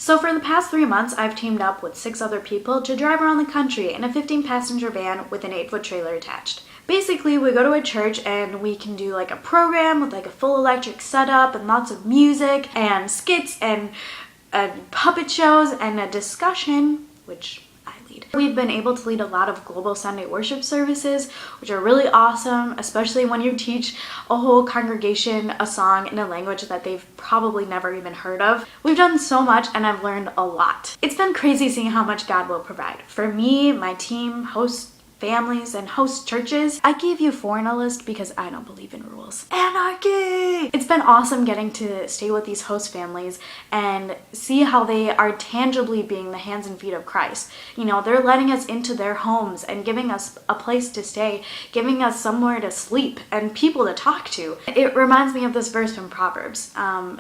So for the past 3 months, I've teamed up with 6 other people to drive around the country in a 15-passenger van with an 8-foot trailer attached. Basically, we go to a church and we can do like a program with like a full electric setup and lots of music and skits and puppet shows and a discussion, which I lead. We've been able to lead a lot of global Sunday worship services, which are really awesome, especially when you teach a whole congregation a song in a language that they've probably never even heard of. We've done so much and I've learned a lot. It's been crazy seeing how much God will provide. For me, my team, hosts families, and host churches. I gave you 4 in a list because I don't believe in rules. Anarchy! It's been awesome getting to stay with these host families and see how they are tangibly being the hands and feet of Christ. You know, they're letting us into their homes and giving us a place to stay, giving us somewhere to sleep and people to talk to. It reminds me of this verse from Proverbs.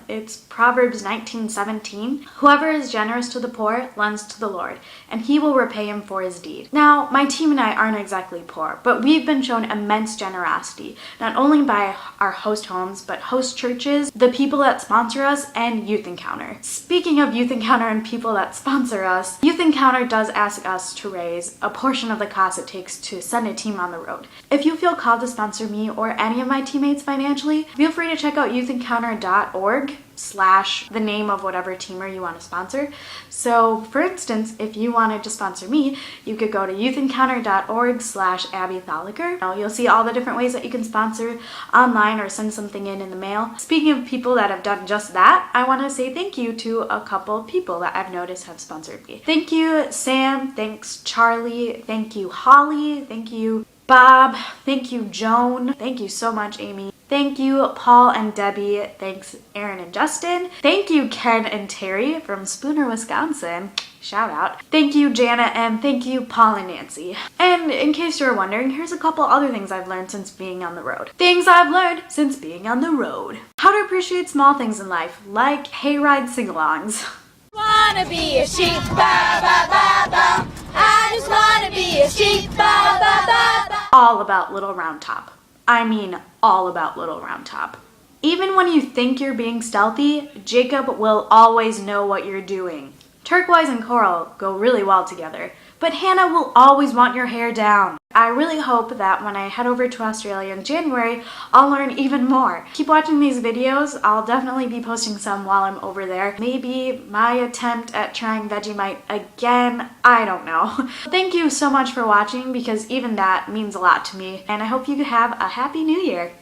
It's Proverbs 19:17. Whoever is generous to the poor lends to the Lord, and he will repay him for his deed. Now, my team and I aren't exactly poor, but we've been shown immense generosity, not only by our host homes, but host churches, the people that sponsor us, and Youth Encounter. Speaking of Youth Encounter and people that sponsor us, Youth Encounter does ask us to raise a portion of the cost it takes to send a team on the road. If you feel called to sponsor me or any of my teammates financially, feel free to check out youthencounter.org/ the name of whatever teamer you want to sponsor. So for instance, if you wanted to sponsor me, you could go to youthencounter.org/Abby Tholiker. You'll see all the different ways that you can sponsor online or send something in the mail. Speaking of people that have done just that, I want to say thank you to a couple people that I've noticed have sponsored me. Thank you, Sam. Thanks, Charlie. Thank you, Holly. Thank you, Bob. Thank you, Joan. Thank you so much, Amy. Thank you, Paul and Debbie. Thanks, Aaron and Justin. Thank you, Ken and Terry from Spooner, Wisconsin. Shout out. Thank you, Jana, and thank you, Paul and Nancy. And in case you're wondering, here's a couple other things I've learned since being on the road. Things I've learned since being on the road. How to appreciate small things in life, like hayride sing-alongs. Wanna be a sheep, ba ba ba ba. I just wanna be a sheep, ba ba ba ba. All about Little Round Top. I mean, all about Little Round Top. Even when you think you're being stealthy, Jacob will always know what you're doing. Turquoise and coral go really well together, but Hannah will always want your hair down. I really hope that when I head over to Australia in January, I'll learn even more. Keep watching these videos. I'll definitely be posting some while I'm over there. Maybe my attempt at trying Vegemite again, I don't know. Thank you so much for watching, because even that means a lot to me, and I hope you have a happy new year.